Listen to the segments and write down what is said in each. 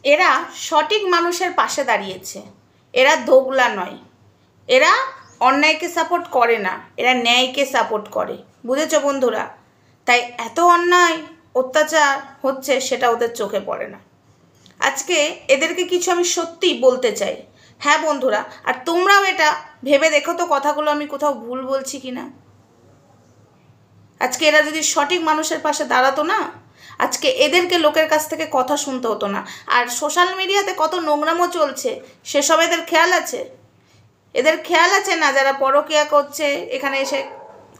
এরা সঠিক মানুষের পাশে দাঁড়িয়েছে, এরা দোগলা নয়, এরা অন্যায়কে সাপোর্ট করে না, এরা ন্যায়কে সাপোর্ট করে। বুঝেছো বন্ধুরা? তাই এত অন্যায় অত্যাচার হচ্ছে সেটা ওদের চোখে পড়ে না। আজকে এদেরকে কিছু আমি সত্যি বলতে চাই। হ্যাঁ বন্ধুরা, আর তোমরাও এটা ভেবে দেখো তো কথাগুলো আমি কোথাও ভুল বলছি কি না। আজকে এরা যদি সঠিক মানুষের পাশে দাঁড়াতো না, আজকে এদেরকে লোকের কাছ থেকে কথা শুনতে হতো না। আর সোশ্যাল মিডিয়াতে কত নোংরামো চলছে সেসব এদের খেয়াল আছে? এদের খেয়াল আছে না? যারা পরকীয়া করছে এখানে এসে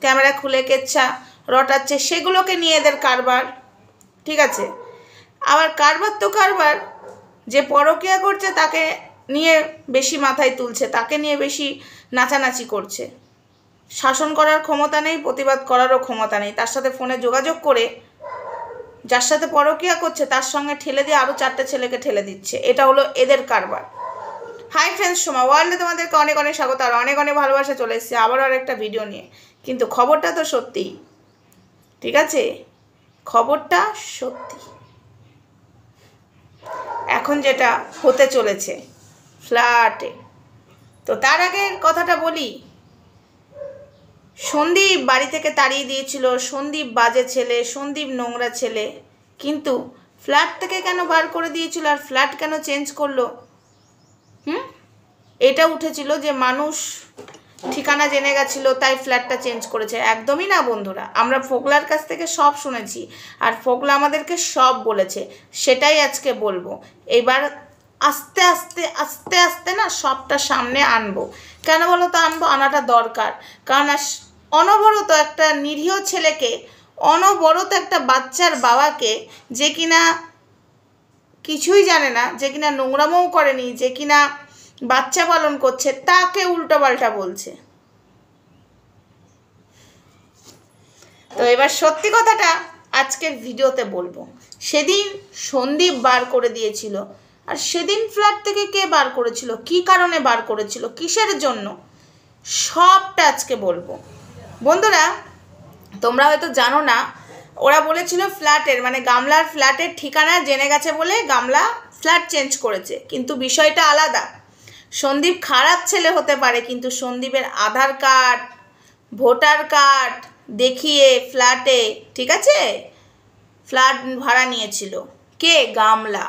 ক্যামেরা খুলে কেচ্ছা রটাচ্ছে, সেগুলোকে নিয়ে এদের কারবার। ঠিক আছে, আবার কারবার তো কারবার, যে পরকীয়া করছে তাকে নিয়ে বেশি মাথায় তুলছে, তাকে নিয়ে বেশি নাচানাচি করছে। শাসন করার ক্ষমতা নেই, প্রতিবাদ করারও ক্ষমতা নেই। তার সাথে ফোনে যোগাযোগ করে যার সাথে পরকীয়া করছে তার সঙ্গে ঠেলে দিয়ে আরও 4টে ছেলেকে ঠেলে দিচ্ছে। এটা হলো এদের কারবার। হাই ফ্রেন্ডস, সোমা ওয়ার্ল্ডে তোমাদেরকে অনেক অনেক স্বাগত আর অনেক অনেক ভালোবাসা। চলে এসেছি আবারও আরেকটা ভিডিও নিয়ে। কিন্তু খবরটা তো সত্যি, ঠিক আছে? খবরটা সত্যি। এখন যেটা হতে চলেছে ফ্ল্যাটে, তো তার আগের কথাটা বলি। সন্দীপ বাড়ি থেকে তাড়িয়ে দিয়েছিল, সন্দীপ বাজে ছেলে, সন্দীপ নোংরা ছেলে, কিন্তু ফ্ল্যাট থেকে কেন বার করে দিয়েছিল আর ফ্ল্যাট কেন চেঞ্জ করলো? এটা উঠেছিল যে মানুষ ঠিকানা জেনে গেছিলো তাই ফ্ল্যাটটা চেঞ্জ করেছে। একদমই না বন্ধুরা, আমরা ফোগলার কাছ থেকে সব শুনেছি আর ফোগলা আমাদেরকে সব বলেছে, সেটাই আজকে বলবো। এবার আস্তে আস্তে আস্তে আস্তে না সবটা সামনে আনবো। কেন বলো তো আনবো? আনাটা দরকার। কারণ অনবরত একটা নিরীহ ছেলেকে, অনবরত একটা বাচ্চার বাবাকে, যে কিনা কিছুই জানে না, যে কিনা নোংরামও করেনি, যে কিনা বাচ্চা পালন করছে, তাকে উল্টোপাল্টা বলছে। তো এবার সত্যি কথাটা আজকের ভিডিওতে বলবো। সেদিন সন্দীপ বার করে দিয়েছিল, আর সেদিন ফ্ল্যাট থেকে কে বার করেছিল, কি কারণে বার করেছিল, কিসের জন্য, সবটা আজকে বলবো। বন্ধুরা তোমরা হয়তো জানো না, ওরা বলেছিল ফ্ল্যাটের মানে গামলার ফ্ল্যাটের ঠিকানা জেনে গেছে বলে গামলা ফ্ল্যাট চেঞ্জ করেছে, কিন্তু বিষয়টা আলাদা। সন্দীপ খারাপ ছেলে হতে পারে, কিন্তু সন্দীপের আধার কার্ড, ভোটার কার্ড দেখিয়ে ফ্ল্যাটে, ঠিক আছে, ফ্ল্যাট ভাড়া নিয়েছিল কে? গামলা।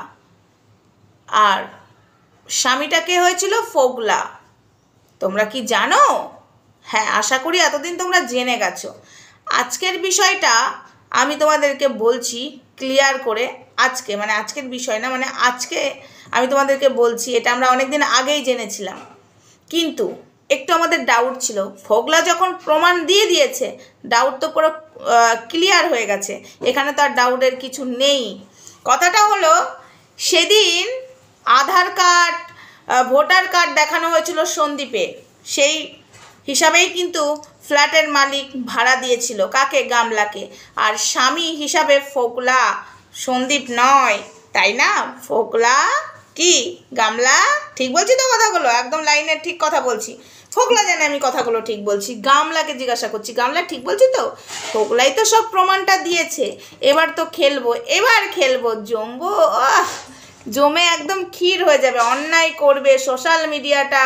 আর স্বামীটা কে হয়েছিল? ফোগলা। তোমরা কি জানো? হ্যাঁ, আশা করি এতদিন তোমরা জেনে গেছো। আজকের বিষয়টা আমি তোমাদেরকে বলছি ক্লিয়ার করে। আজকে মানে আজকের বিষয় না, মানে আজকে আমি তোমাদেরকে বলছি। এটা আমরা অনেক দিন আগেই জেনেছিলাম, কিন্তু একটু আমাদের ডাউট ছিল। ফোগলা যখন প্রমাণ দিয়ে দিয়েছে, ডাউট তো পুরো ক্লিয়ার হয়ে গেছে। এখানে তো আর ডাউটের কিছু নেই। কথাটা হলো, সেদিন আধার কার্ড, ভোটার কার্ড দেখানো হয়েছিল সন্দীপের, সেই হিসাবেই কিন্তু ফ্ল্যাটের মালিক ভাড়া দিয়েছিল কাকে? গামলাকে। আর স্বামী হিসাবে ফোগলা, সন্দীপ নয়, তাই না? ফোগলা কি গামলা? ঠিক বলছি তো কথাগুলো? একদম লাইনের ঠিক কথা বলছি। ফোগলা জানে আমি কথাগুলো ঠিক বলছি, গামলাকে জিজ্ঞাসা করছি গামলা ঠিক বলছি তো? ফোগলাই তো সব প্রমাণটা দিয়েছে। এবার তো খেলবো, এবার খেলবো, জমবো, জমে একদম ক্ষীর হয়ে যাবে। অন্যায় করবে, সোশ্যাল মিডিয়াটা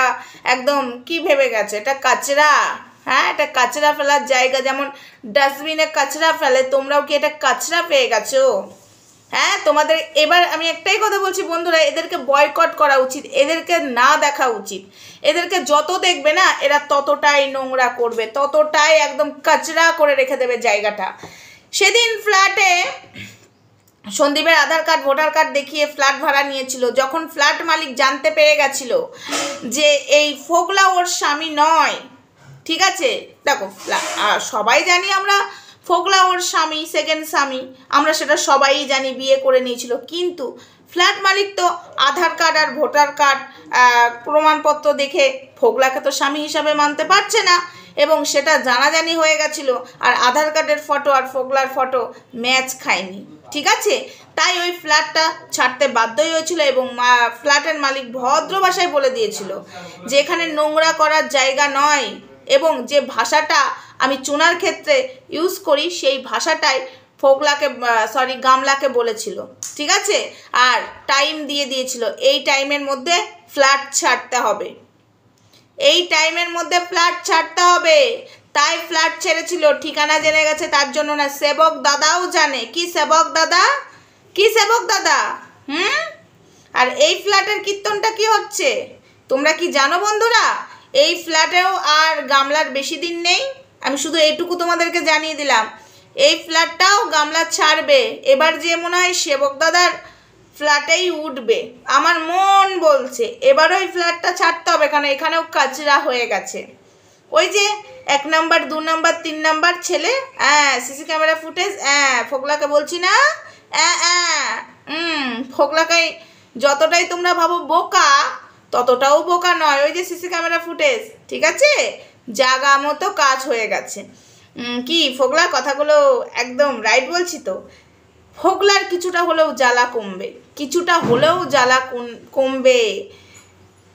একদম কি ভেবে গেছে এটা কাচরা। হ্যাঁ, এটা কাচরা ফেলার জায়গা, যেমন ডাস্টবিনে কাচরা ফেলে, তোমরাও কি এটা কাচরা পেয়ে গেছো? হ্যাঁ, তোমাদের এবার আমি একটাই কথা বলছি বন্ধুরা, এদেরকে বয়কট করা উচিত, এদেরকে না দেখা উচিত। এদেরকে যত দেখবে না এরা ততটাই নোংরা করবে, ততটাই একদম কাচরা করে রেখে দেবে জায়গাটা। সেদিন ফ্ল্যাটে সন্দীপের আধার কার্ড, ভোটার কার্ড দেখিয়ে ফ্ল্যাট ভাড়া নিয়েছিল। যখন ফ্ল্যাট মালিক জানতে পেরে গেছিল যে এই ফোগলা ওর স্বামী নয়, ঠিক আছে, দেখো সবাই জানি আমরা ফোগলা ওর স্বামী, সেকেন্ড স্বামী, আমরা সেটা সবাই জানি, বিয়ে করে নিয়েছিল। কিন্তু ফ্ল্যাট মালিক তো আধার কার্ড আর ভোটার কার্ড প্রমাণপত্র দেখে ফোগলাকে তো স্বামী হিসাবে মানতে পারছে না, এবং সেটা জানাজানি হয়ে গেছিলো। আর আধার কার্ডের ফটো আর ফোগলার ফটো ম্যাচ খায়নি, ঠিক আছে, তাই ওই ফ্ল্যাটটা ছাড়তে বাধ্যই হয়েছিল। এবং ফ্ল্যাটের মালিক ভদ্র ভাষায় বলে দিয়েছিল যে এখানে নোংরা করার জায়গা নয়, এবং যে ভাষাটা আমি চুনার ক্ষেত্রে ইউজ করি সেই ভাষাটাই ফোকলাকে সরি গামলাকে বলেছিল, ঠিক আছে, আর টাইম দিয়ে দিয়েছিল এই টাইমের মধ্যে ফ্ল্যাট ছাড়তে হবে, এই টাইমের মধ্যে ফ্ল্যাট ছাড়তে হবে। তাই ফ্ল্যাট ছেড়েছিল, ঠিকানা জেনে গেছে তার জন্য না, সেবক দাদাও জানে। কি সেবক দাদা, কি সেবক দাদা? আর এই ফ্ল্যাটের কীর্তনটা কি হচ্ছে তোমরা কি জানো বন্ধুরা? এই ফ্ল্যাটেও আর গামলার বেশি দিন নেই, আমি শুধু এইটুকু তোমাদেরকে জানিয়ে দিলাম। এই ফ্ল্যাটটাও গামলা ছাড়বে, এবার যে মনে হয় সেবক দাদার ফ্ল্যাটেই উঠবে, আমার মন বলছে এবারও এই ফ্ল্যাটটা ছাড়তে হবে, কারণ এখানেও কাচরা হয়ে গেছে। ওই যে 1 নাম্বার 2 নাম্বার 3 নাম্বার ছেলে, সিসি ক্যামেরা ফুটেজ, ফোকলাকে বলছি না, ফোকলাকে যতটাই তোমরা ভাবো বোকা, ততটাও বোকা নয়। ওই যে সিসি ক্যামেরা ফুটেজ, ঠিক আছে, জাগা মতো কাজ হয়ে গেছে। কি ফোকলা কথাগুলো একদম রাইট বলছি তো? ফোকলার কিছুটা হলেও জ্বালা কমবে, কিছুটা হলেও জ্বালা কমবে।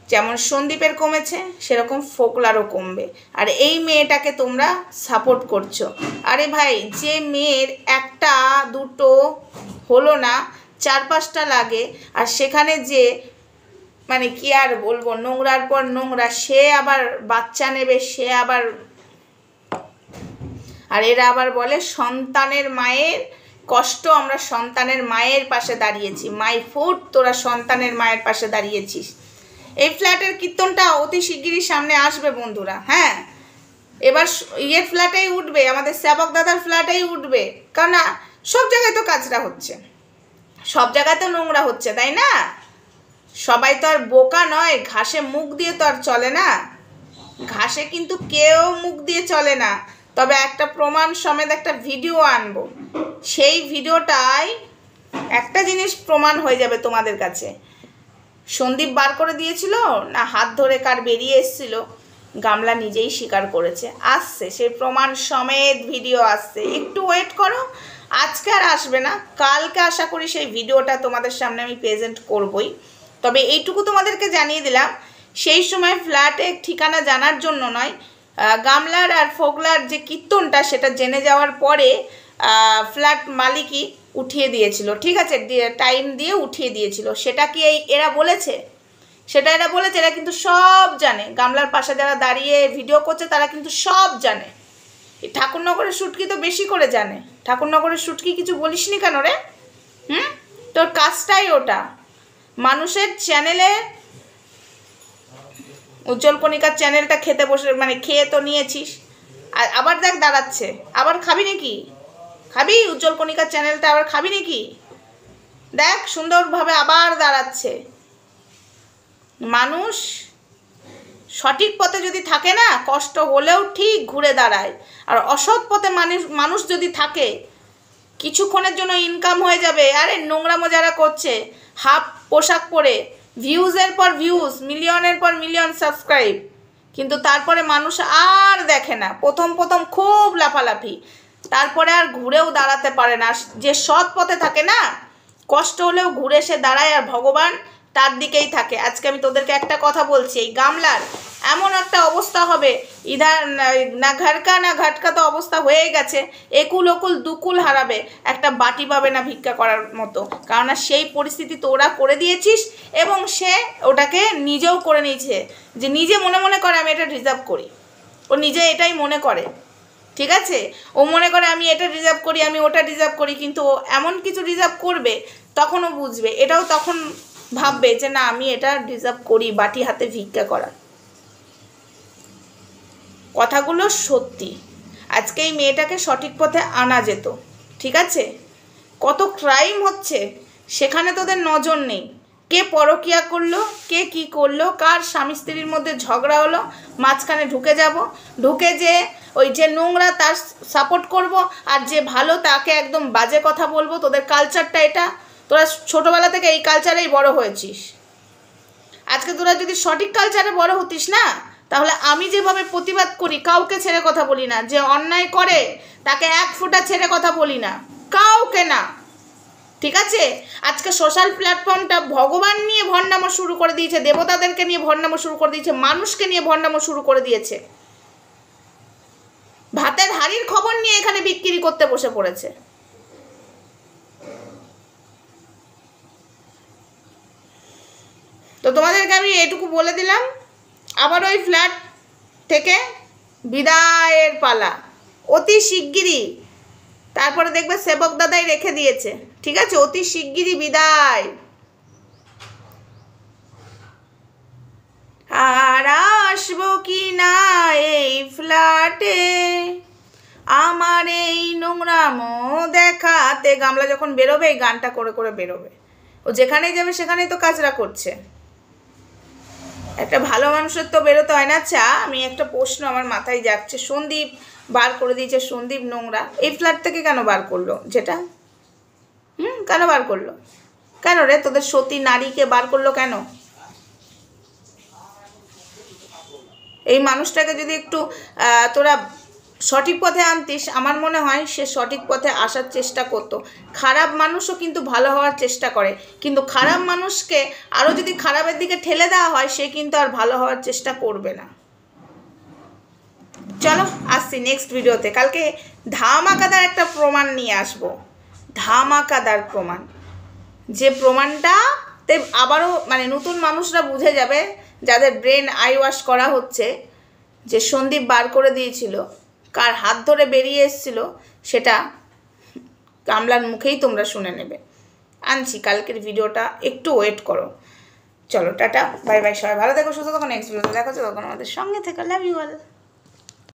যেমন সন্দীপের কমেছে সেরকম ফোকলারও কমবে। আর এই মেয়েটাকে তোমরা সাপোর্ট করছো। আরে ভাই, যে মেয়ের 1টা 2টো হলো না, 4-5টা লাগে, আর সেখানে যে মানে কি আর বলবো, নোংরার পর নোংরা, সে আবার বাচ্চা নেবে, সে আবার, আর এরা আবার বলে সন্তানের মায়ের কষ্ট, আমরা সন্তানের মায়ের পাশে দাঁড়িয়েছি, মাই ফুট, তোরা সন্তানের মায়ের পাশে দাঁড়িয়েছিস। এই ফ্ল্যাটের কীর্তনটা অতি শিগগিরই সামনে আসবে বন্ধুরা। হ্যাঁ, এবার ইয়ের ফ্ল্যাটেই উঠবে, আমাদের সেবক দাদার ফ্ল্যাটেই উঠবে, কারণ সব জায়গায় তো কাজটা হচ্ছে, সব জায়গায় তো নোংরা হচ্ছে, তাই না? সবাই তো আর বোকা নয়, ঘাসে মুখ দিয়ে তো আর চলে না, ঘাসে কিন্তু কেউ মুখ দিয়ে চলে না। তবে একটা প্রমাণ সমেত একটা ভিডিও আনবো, সেই ভিডিওটাই একটা জিনিস প্রমাণ হয়ে যাবে তোমাদের কাছে। সন্দীপ বার করে দিয়েছিল না হাত ধরে কার বেরিয়ে এসেছিল, গামলা নিজেই স্বীকার করেছে, আসছে সেই প্রমাণ সমেত ভিডিও আসছে, একটু ওয়েট করো। আজকে আর আসবে না, কালকে আশা করি সেই ভিডিওটা তোমাদের সামনে আমি প্রেজেন্ট করবই। তবে এইটুকু তোমাদেরকে জানিয়ে দিলাম, সেই সময় ফ্ল্যাটে ঠিকানা জানার জন্য নয়, গামলার আর ফোকলার যে কীর্তনটা সেটা জেনে যাওয়ার পরে ফ্ল্যাট মালিকই উঠিয়ে দিয়েছিল, ঠিক আছে, টাইম দিয়ে উঠিয়ে দিয়েছিল। সেটা কি এরা বলেছে? সেটা এরা বলেছে, এরা কিন্তু সব জানে। গামলার পাশে যারা দাঁড়িয়ে ভিডিও করছে তারা কিন্তু সব জানে। ঠাকুরনগরের শুটকি তো বেশি করে জানে। ঠাকুরনগরের শুটকি কিছু বলিসনি কেন রে? তোর কাজটাই ওটা, মানুষের চ্যানেলে, উজ্জ্বল কণিকার চ্যানেলটা খেতে বসে, মানে খেয়ে তো নিয়েছিস, আর আবার দেখ দাঁড়াচ্ছে, আবার খাবি নাকি? খাবি উজ্জ্বল কণিকার চ্যানেলটা আবার খাবি নাকি? দেখ সুন্দরভাবে আবার দাঁড়াচ্ছে। মানুষ সঠিক পথে যদি থাকে না, কষ্ট হলেও ঠিক ঘুরে দাঁড়ায়। আর অসৎ পথে মানুষ যদি থাকে, কিছুক্ষণের জন্য ইনকাম হয়ে যাবে। আরে নোংরামো যারা করছে হাফ পোশাক পরে, ভিউজের পর ভিউজ, মিলিয়নের পর মিলিয়ন সাবস্ক্রাইব, কিন্তু তারপরে মানুষ আর দেখে না। প্রথম খুব লাফালাফি, তারপরে আর ঘুরেও দাঁড়াতে পারে না। যে সৎ পথে থাকে না, কষ্ট হলেও ঘুরে সে দাঁড়ায়, আর ভগবান তার দিকেই থাকে। আজকে আমি তোদেরকে একটা কথা বলছি, এই গামলার এমন একটা অবস্থা হবে, ইধার না ঘাটকা না ঘাটকা তো অবস্থা হয়ে গেছে, একুল ওকুল দুকুল হারাবে, একটা বাটি পাবে না ভিক্ষা করার মতো। কারণ সেই পরিস্থিতি তোরা করে দিয়েছিস, এবং সে ওটাকে নিজেও করে নিয়েছে, যে নিজে মনে মনে করে আমি এটা রিজার্ভ করি, ও নিজে এটাই মনে করে, ঠিক আছে, ও মনে করে আমি এটা রিজার্ভ করি, আমি ওটা রিজার্ভ করি, কিন্তু ও এমন কিছু রিজার্ভ করবে তখনও বুঝবে, এটাও তখন ভাববে যে না আমি এটা রিজার্ভ করি, বাটি হাতে ভিক্ষা করা। কথাগুলো সত্যি। আজকে এই মেয়েটাকে সঠিক পথে আনা যেত, ঠিক আছে। কত ক্রাইম হচ্ছে সেখানে তোদের নজর নেই। কে পরকিয়া করলো, কে কি করলো, কার স্বামী স্ত্রীর মধ্যে ঝগড়া হলো, মাঝখানে ঢুকে যাব, ঢুকে যে ওই যে নোংরা তার সাপোর্ট করব, আর যে ভালো তাকে একদম বাজে কথা বলবো। তোদের কালচারটা এটা, তোরা ছোটোবেলা থেকে এই কালচারেই বড় হয়েছিস। আজকে তোরা যদি সঠিক কালচারে বড় হতিস না, তাহলে আমি যেভাবে প্রতিবাদ করি, কাউকে ছেড়ে কথা বলি না, যে অন্যায় করে তাকে এক ফোঁটা ছেড়ে কথা বলি না, কাউকে না, ঠিক আছে। আজকে সোশ্যাল প্ল্যাটফর্মটা ভগবান নিয়ে ভণ্ডামো শুরু করে দিয়েছে, দেবতাদেরকে নিয়ে ভণ্ডামো শুরু করে দিয়েছে, মানুষকে নিয়ে ভণ্ডামো শুরু করে দিয়েছে, ভাতের হাঁড়ির খবর নিয়ে এখানে বিক্রি করতে বসে পড়েছে। তো তোমাদেরকে আমি এটুকু বলে দিলাম, আবার ওই ফ্ল্যাট থেকে বিদায়ের পালা অতি শিগগিরই। তারপরে দেখবে সেবক দাদাই রেখে দিয়েছে, ঠিক আছে? অতি শিগগিরই বিদায়। আর আসবো কি না এই ফ্ল্যাটে, আমার এই নোংরামো দেখাতে। গামলা যখন বেরোবে এই গানটা করে করে বেরোবে। ও যেখানেই যাবে সেখানেই তো কাজরা করছে। একটা ভালো মানুষের তো বেরোতে হয় না। আচ্ছা, আমি একটা প্রশ্ন আমার মাথায় যাচ্ছে, সন্দীপ বার করে দিয়েছে, সন্দীপ নোংরা, এই ফ্ল্যাট থেকে কেন বার করলো? যেটা কেন বার করলো? কেন রে, তোদের সতী নারীকে বার করলো কেন? এই মানুষটাকে যদি একটু তোরা সঠিক পথে আনতিস, আমার মনে হয় সে সঠিক পথে আসার চেষ্টা করতো। খারাপ মানুষও কিন্তু ভালো হওয়ার চেষ্টা করে, কিন্তু খারাপ মানুষকে আরও যদি খারাপের দিকে ঠেলে দেওয়া হয়, সে কিন্তু আর ভালো হওয়ার চেষ্টা করবে না। চলো আসছি নেক্সট ভিডিওতে। কালকে ধামাকাদার একটা প্রমাণ নিয়ে আসবো, ধামাকাদার প্রমাণ। যে প্রমাণটাতে আবারও মানে নতুন মানুষরা বুঝে যাবে, যাদের ব্রেন আই ওয়াশ করা হচ্ছে, যে সন্দীপ বার করে দিয়েছিল, কার হাত ধরে বেরিয়ে এসেছিল, সেটা গামলার মুখেই তোমরা শুনে নেবে। আনছি কালকের ভিডিওটা, একটু ওয়েট করো। চলো টাটা, বাই বাই, সবাই ভালো থেকো, সুস্থ থাকো। নেক্সট ভিডিওতে দেখা হচ্ছে, তখন আমাদের সঙ্গে থেকো। Love you all.